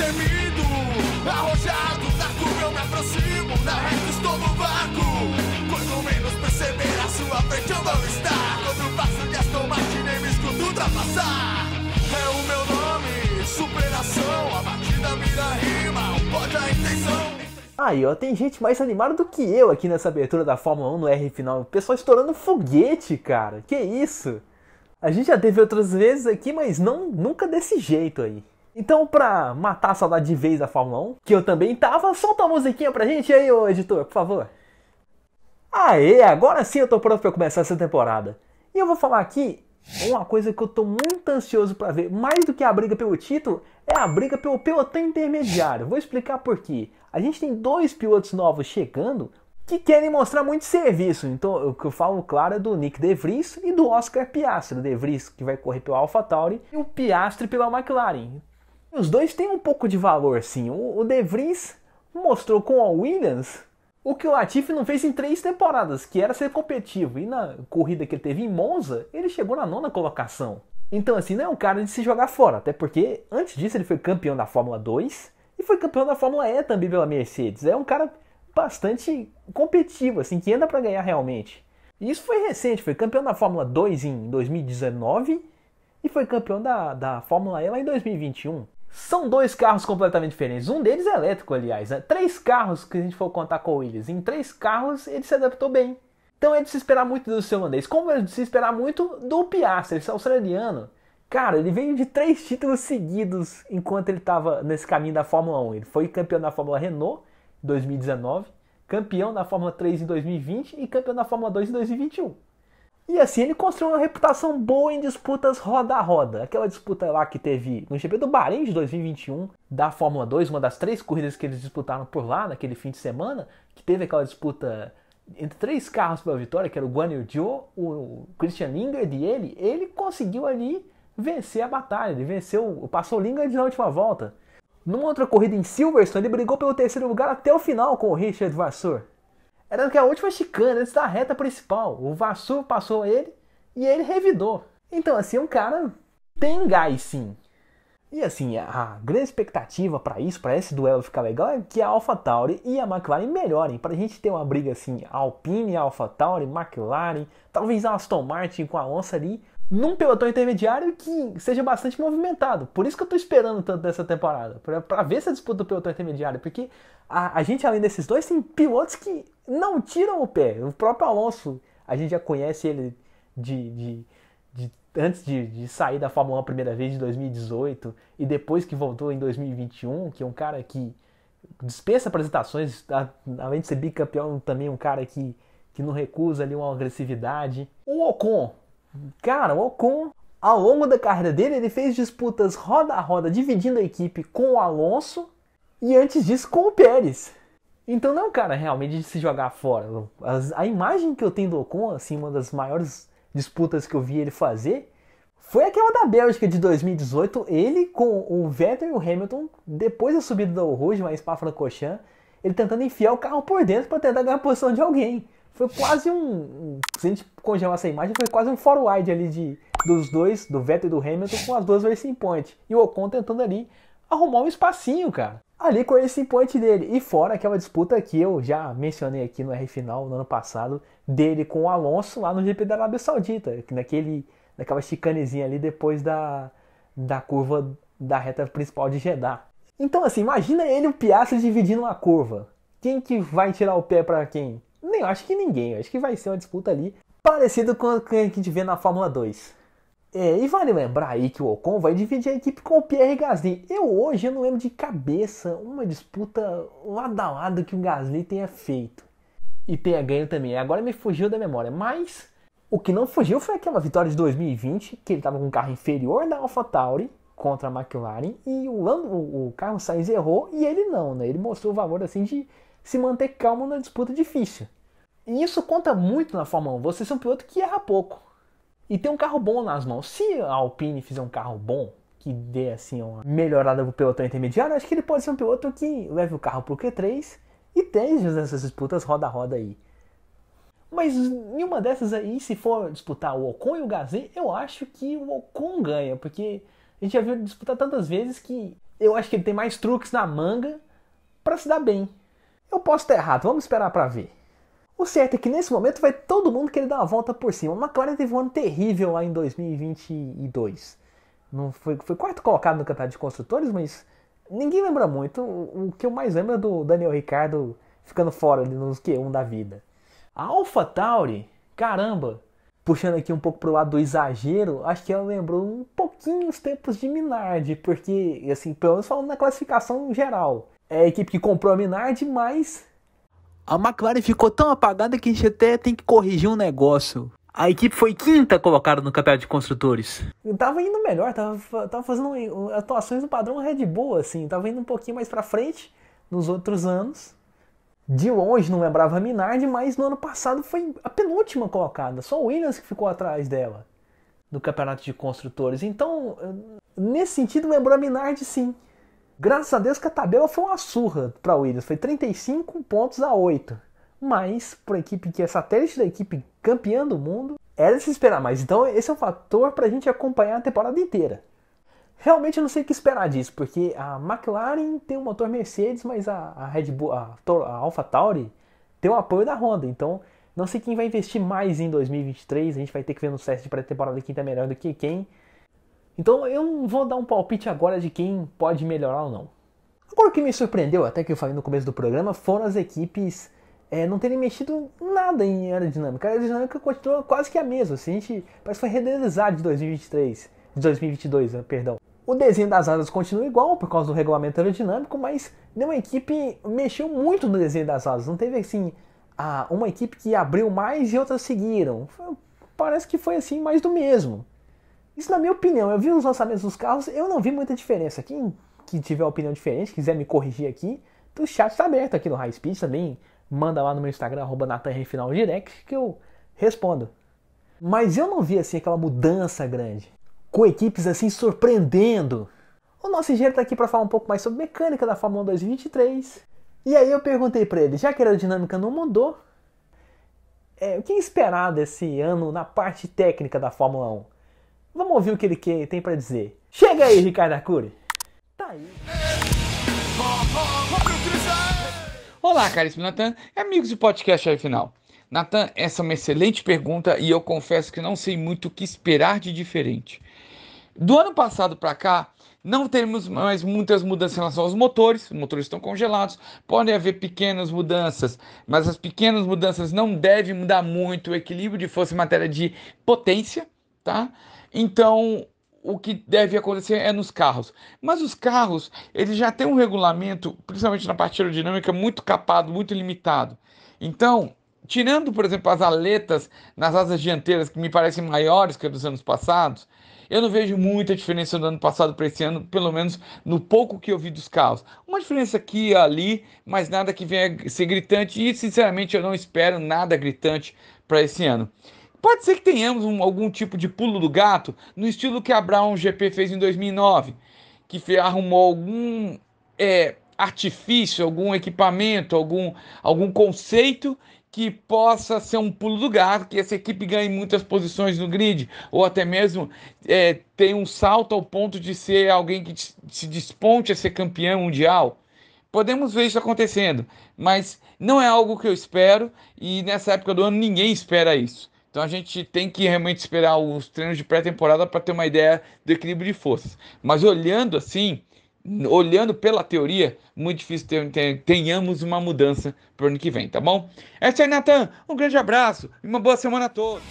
destemido. Arrojado na curva eu me aproximo, na reta estou no vácuo. Quando menos perceber a sua frente eu vou estar. Quando passo de Aston Martin nem me escuto ultrapassar. É o meu nome, superação. A batida vira rima, o pode a intenção. Aí, ó, tem gente mais animada do que eu aqui nessa abertura da Fórmula 1 no R final. O pessoal estourando foguete, cara. Que isso? A gente já teve outras vezes aqui, mas nunca desse jeito aí. Então, pra matar a saudade de vez da Fórmula 1, que eu também tava, solta a musiquinha pra gente aí, ô editor, por favor. Aê, agora sim eu tô pronto pra começar essa temporada. E eu vou falar aqui uma coisa que eu tô muito ansioso pra ver. Mais do que a briga pelo título, é a briga pelo pelotão intermediário. Vou explicar por quê. A gente tem 2 pilotos novos chegando que querem mostrar muito serviço. Então, o que eu falo, claro, é do Nick De Vries e do Oscar Piastri. O De Vries que vai correr pela AlphaTauri e o Piastri pela McLaren. Os dois têm um pouco de valor, sim. O De Vries mostrou com a Williams o que o Latifi não fez em 3 temporadas, que era ser competitivo. E na corrida que ele teve em Monza, ele chegou na 9ª colocação. Então, assim, não é um cara de se jogar fora. Até porque, antes disso, ele foi campeão da Fórmula 2 e foi campeão da Fórmula E também pela Mercedes. É um cara bastante competitivo, assim, que anda para ganhar realmente. E isso foi recente, foi campeão da Fórmula 2 em 2019 e foi campeão da Fórmula E lá em 2021. São 2 carros completamente diferentes, um deles é elétrico, aliás, né? 3 carros que a gente for contar com o Williams, em 3 carros ele se adaptou bem. Então é de se esperar muito do seu holandês, como é de se esperar muito do Piastri, esse australiano. Cara, ele veio de 3 títulos seguidos enquanto ele estava nesse caminho da Fórmula 1. Ele foi campeão da Fórmula Renault em 2019, campeão da Fórmula 3 em 2020 e campeão da Fórmula 2 em 2021. E assim ele construiu uma reputação boa em disputas roda a roda. Aquela disputa lá que teve no GP do Bahrein de 2021 da Fórmula 2, uma das 3 corridas que eles disputaram por lá naquele fim de semana, que teve aquela disputa entre 3 carros pela vitória, que era o Guan Yu Zhou, o Christian Lindgren e ele conseguiu ali vencer a batalha. Ele passou o Lindgren na última volta. Numa outra corrida em Silverstone, ele brigou pelo 3º lugar até o final com o Richard Vasseur. Era a última chicane antes da reta principal. O Vasseur passou ele e ele revidou. Então, assim, um cara tem gás, sim. E, assim, a grande expectativa para isso, para esse duelo ficar legal, é que a AlphaTauri e a McLaren melhorem. Para a gente ter uma briga, assim, Alpine, AlphaTauri, McLaren, talvez a Aston Martin com a Alonso ali, num pelotão intermediário que seja bastante movimentado. Por isso que eu tô esperando tanto dessa temporada, para ver essa disputa do pelotão intermediário, porque a gente, além desses dois, tem pilotos que não tiram o pé. O próprio Alonso, a gente já conhece ele antes de sair da Fórmula 1 a primeira vez, de 2018, e depois que voltou em 2021, que é um cara que dispensa apresentações, além de ser bicampeão, também um cara que não recusa ali uma agressividade. O Ocon, cara, o Ocon, ao longo da carreira dele, ele fez disputas roda a roda, dividindo a equipe com o Alonso, e antes disso com o Pérez. Então não é um cara realmente de se jogar fora. A imagem que eu tenho do Ocon, assim, uma das maiores disputas que eu vi ele fazer, foi aquela da Bélgica de 2018, ele com o Vettel e o Hamilton, depois da subida do Rouge, mais para Francorchamps, ele tentando enfiar o carro por dentro para tentar ganhar a posição de alguém. Foi quase se a gente congelar essa imagem, foi quase um forward ali dos dois, do Vettel e do Hamilton, com as 2 Racing Point. E o Ocon tentando ali arrumar um espacinho, cara, ali com o Racing Point dele. E fora aquela disputa que eu já mencionei aqui no R Final, no ano passado, dele com o Alonso lá no GP da Arábia Saudita, naquela chicanezinha ali depois da curva da reta principal de Jeddah. Então, assim, imagina ele e o Piastri dividindo uma curva. Quem que vai tirar o pé pra quem? Eu acho que ninguém. Eu acho que vai ser uma disputa ali parecida com a que a gente vê na Fórmula 2. E vale lembrar aí que o Ocon vai dividir a equipe com o Pierre Gasly. Hoje eu não lembro de cabeça uma disputa lado a lado que o Gasly tenha feito e tenha ganho também. Agora me fugiu da memória, mas o que não fugiu foi aquela vitória de 2020, que ele estava com um carro inferior da AlphaTauri contra a McLaren e o Carlos Sainz errou e ele não, né? Ele mostrou o valor assim de se manter calmo na disputa difícil. E isso conta muito na Fórmula 1. Você é um piloto que erra pouco e tem um carro bom nas mãos. Se a Alpine fizer um carro bom, que dê assim uma melhorada pro pelotão intermediário, acho que ele pode ser um piloto que leve o carro pro Q3 e tenha essas disputas roda a roda aí. Mas em uma dessas aí, se for disputar o Ocon e o Gasly, eu acho que o Ocon ganha, porque a gente já viu ele disputar tantas vezes que Eu acho que ele tem mais truques na manga para se dar bem. Eu posso estar errado, vamos esperar para ver. O certo é que nesse momento vai todo mundo querer dar uma volta por cima. A McLaren teve um ano terrível lá em 2022. Não foi quarto colocado no campeonato de construtores, mas ninguém lembra muito. O que eu mais lembro é do Daniel Ricciardo ficando fora ali nos Q1 da vida. A AlphaTauri, caramba, puxando aqui um pouco pro lado do exagero, acho que ela lembrou um pouquinho os tempos de Minardi, porque, assim, pelo menos falando na classificação geral, é a equipe que comprou a Minardi, mas a McLaren ficou tão apagada que a gente até tem que corrigir um negócio. A equipe foi quinta colocada no campeonato de construtores. Tava indo melhor, tava fazendo atuações no padrão Red Bull, assim, tava indo um pouquinho mais pra frente nos outros anos. De longe não lembrava a Minardi, mas no ano passado foi a penúltima colocada. Só o Williams que ficou atrás dela no campeonato de construtores. Então, nesse sentido, lembrou a Minardi sim. Graças a Deus que a tabela foi uma surra para a Williams. Foi 35 pontos a 8. Mas, para a equipe que é satélite da equipe campeã do mundo, era de se esperar mais. Então, esse é um fator para a gente acompanhar a temporada inteira. Realmente eu não sei o que esperar disso, porque a McLaren tem um motor Mercedes, mas a Red Bull, a AlphaTauri tem o apoio da Honda. Então, não sei quem vai investir mais em 2023. A gente vai ter que ver no teste de pré-temporada quem tá melhor do que quem. Então, eu não vou dar um palpite agora de quem pode melhorar ou não. Agora, o que me surpreendeu, até que eu falei no começo do programa, foram as equipes não terem mexido nada em aerodinâmica. A aerodinâmica continua quase que a mesma. Assim, a gente parece que foi renderizado de 2022, perdão. O desenho das asas continua igual por causa do regulamento aerodinâmico, mas nenhuma equipe mexeu muito no desenho das asas. Não teve assim uma equipe que abriu mais e outras seguiram. Parece que foi assim mais do mesmo. Isso na minha opinião. Eu vi os lançamentos dos carros, eu não vi muita diferença. Quem que tiver opinião diferente, quiser me corrigir aqui, o chat está aberto aqui no High Speed também. Manda lá no meu Instagram, @NathanRFinalDirect, que eu respondo. Mas eu não vi assim aquela mudança grande, com equipes assim surpreendendo. O nosso engenheiro está aqui para falar um pouco mais sobre mecânica da Fórmula 1 2023. E aí eu perguntei para ele, já que a aerodinâmica não mudou, o que esperar desse ano na parte técnica da Fórmula 1? Vamos ouvir o que ele tem para dizer. Chega aí, Ricardo Arcuri. Tá aí. Olá, caríssimo Nathan, amigos do podcast aí final. Nathan, essa é uma excelente pergunta e eu confesso que não sei muito o que esperar de diferente. Do ano passado para cá, não temos mais muitas mudanças em relação aos motores. Os motores estão congelados, podem haver pequenas mudanças, mas as pequenas mudanças não devem mudar muito o equilíbrio de força em matéria de potência, tá? Então, o que deve acontecer é nos carros. Mas os carros, eles já têm um regulamento, principalmente na parte aerodinâmica, muito capado, muito limitado. Então, tirando, por exemplo, as aletas nas asas dianteiras, que me parecem maiores que as dos anos passados, eu não vejo muita diferença do ano passado para esse ano, pelo menos no pouco que eu vi dos carros. Uma diferença aqui e ali, mas nada que venha ser gritante, e sinceramente eu não espero nada gritante para esse ano. Pode ser que tenhamos algum tipo de pulo do gato, no estilo que a Brown GP fez em 2009, que arrumou algum artifício, algum equipamento, algum conceito que possa ser um pulo do gato, que essa equipe ganhe muitas posições no grid, ou até mesmo tenha um salto ao ponto de ser alguém que se desponte a ser campeão mundial. Podemos ver isso acontecendo, mas não é algo que eu espero, e nessa época do ano ninguém espera isso. Então a gente tem que realmente esperar os treinos de pré-temporada para ter uma ideia do equilíbrio de forças. Mas olhando assim, olhando pela teoria, muito difícil tenhamos uma mudança para o ano que vem, tá bom? É isso aí, Nathan. Um grande abraço e uma boa semana a todos.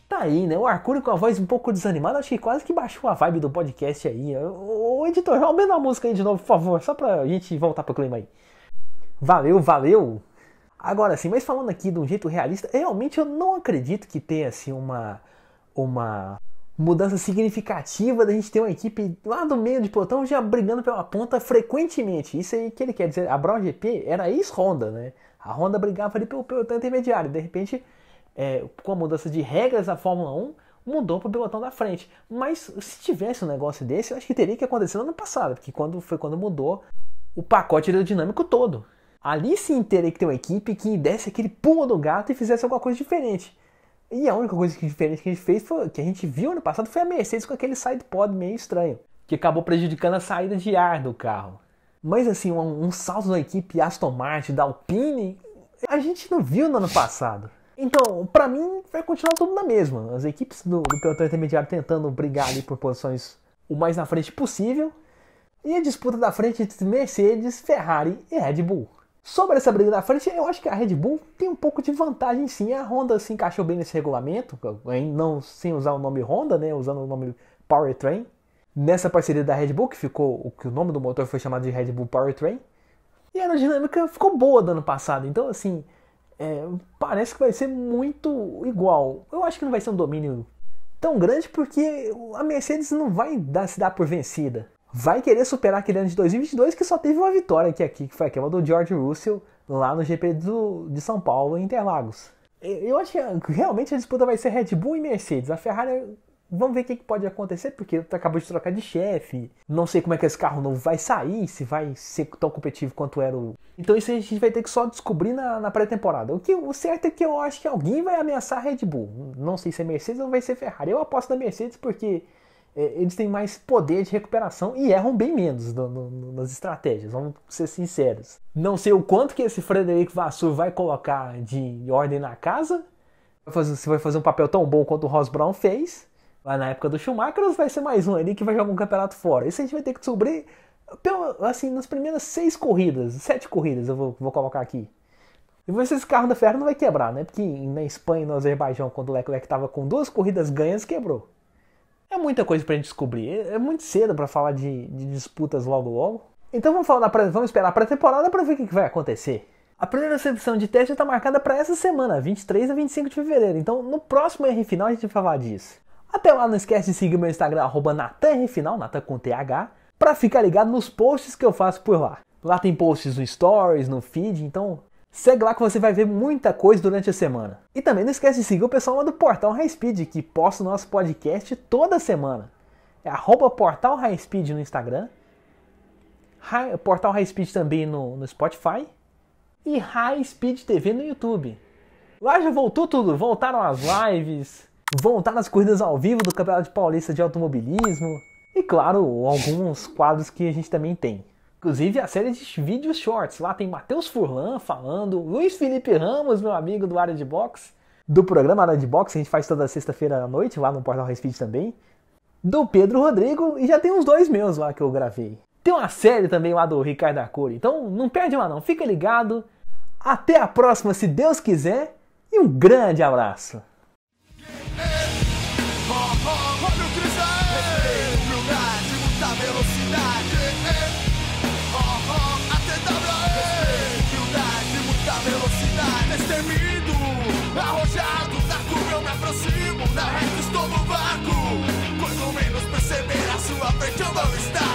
Tá aí, né? O Arcuri com a voz um pouco desanimada, acho que quase que baixou a vibe do podcast aí. Ô editor, aumenta a música aí de novo, por favor, só pra gente voltar pro clima aí. Valeu! Agora sim, mas falando aqui de um jeito realista, realmente eu não acredito que tenha assim uma mudança significativa da gente ter uma equipe lá do meio de pelotão já brigando pela ponta frequentemente. Isso aí que ele quer dizer, a Brown GP era ex-Honda, né? A Honda brigava ali pelo pelotão intermediário, de repente, com a mudança de regras da Fórmula 1, mudou para o pelotão da frente. Mas se tivesse um negócio desse, eu acho que teria que acontecer no ano passado, porque foi quando mudou o pacote aerodinâmico todo. Ali sim teria que ter uma equipe que desse aquele pulo do gato e fizesse alguma coisa diferente. E a única coisa diferente que a gente fez, que a gente viu ano passado, foi a Mercedes com aquele side pod meio estranho, que acabou prejudicando a saída de ar do carro. Mas assim, um salto na equipe Aston Martin, da Alpine, a gente não viu no ano passado. Então, pra mim, vai continuar tudo na mesma. As equipes do pelotão intermediário tentando brigar ali por posições o mais na frente possível. E a disputa da frente entre Mercedes, Ferrari e Red Bull. Sobre essa briga da frente, eu acho que a Red Bull tem um pouco de vantagem sim. A Honda se encaixou bem nesse regulamento, não sem usar o nome Honda, né, usando o nome Powertrain. Nessa parceria da Red Bull, que o nome do motor foi chamado de Red Bull Powertrain. E a aerodinâmica ficou boa do ano passado. Então, assim, parece que vai ser muito igual. Eu acho que não vai ser um domínio tão grande porque a Mercedes não vai se dar por vencida. Vai querer superar aquele ano de 2022 que só teve uma vitória que foi aquela do George Russell lá no GP de São Paulo, em Interlagos. Eu acho que realmente a disputa vai ser Red Bull e Mercedes. A Ferrari, vamos ver o que pode acontecer, porque acabou de trocar de chefe. Não sei como é que esse carro novo vai sair, se vai ser tão competitivo quanto era o... Então isso a gente vai ter que só descobrir na pré-temporada. O certo é que eu acho que alguém vai ameaçar a Red Bull. Não sei se é Mercedes ou vai ser Ferrari. Eu aposto na Mercedes porque... eles têm mais poder de recuperação e erram bem menos nas estratégias, vamos ser sinceros. Não sei o quanto que esse Frederico Vasseur vai colocar de ordem na casa, se vai fazer um papel tão bom quanto o Ross Brown fez, lá na época do Schumacher, ou vai ser mais um ali que vai jogar um campeonato fora. Isso a gente vai ter que descobrir, assim, nas primeiras 7 corridas eu vou colocar aqui. E ver se esse carro da Ferrari não vai quebrar, né? Porque na Espanha e no Azerbaijão, quando o Leclerc estava com 2 corridas ganhas, quebrou. É muita coisa pra gente descobrir. É muito cedo pra falar de disputas logo. Então vamos esperar a pré-temporada pra ver o que vai acontecer. A primeira sessão de teste está marcada para essa semana, 23 a 25 de fevereiro. Então no próximo R Final a gente vai falar disso. Até lá, não esquece de seguir meu Instagram, @NatanRFinal, Natan com TH, pra ficar ligado nos posts que eu faço por lá. Lá tem posts no Stories, no Feed, então... segue lá que você vai ver muita coisa durante a semana. E também não esquece de seguir o pessoal lá do Portal High Speed, que posta o nosso podcast toda semana. É @Portal High Speed no Instagram, Portal High Speed também no Spotify e High Speed TV no YouTube. Lá já voltou tudo, voltaram as lives, voltaram as corridas ao vivo do Campeonato Paulista de Automobilismo e, claro, alguns quadros que a gente também tem. Inclusive a série de vídeos shorts. Lá tem Matheus Furlan falando, Luiz Felipe Ramos, meu amigo do Área de Box, do programa Área de Box, a gente faz toda sexta-feira à noite, lá no Portal High Speed também. Do Pedro Rodrigo, e já tem uns 2 meus lá que eu gravei. Tem uma série também lá do Ricardo Arcuri, então não perde lá não, fica ligado. Até a próxima, se Deus quiser, e um grande abraço. Olha o Cris aí, humildade, muita velocidade. Destemido, arrojado, da curva eu me aproximo. Na reta estou no vácuo. Quando menos perceber, a sua frente eu vou estar.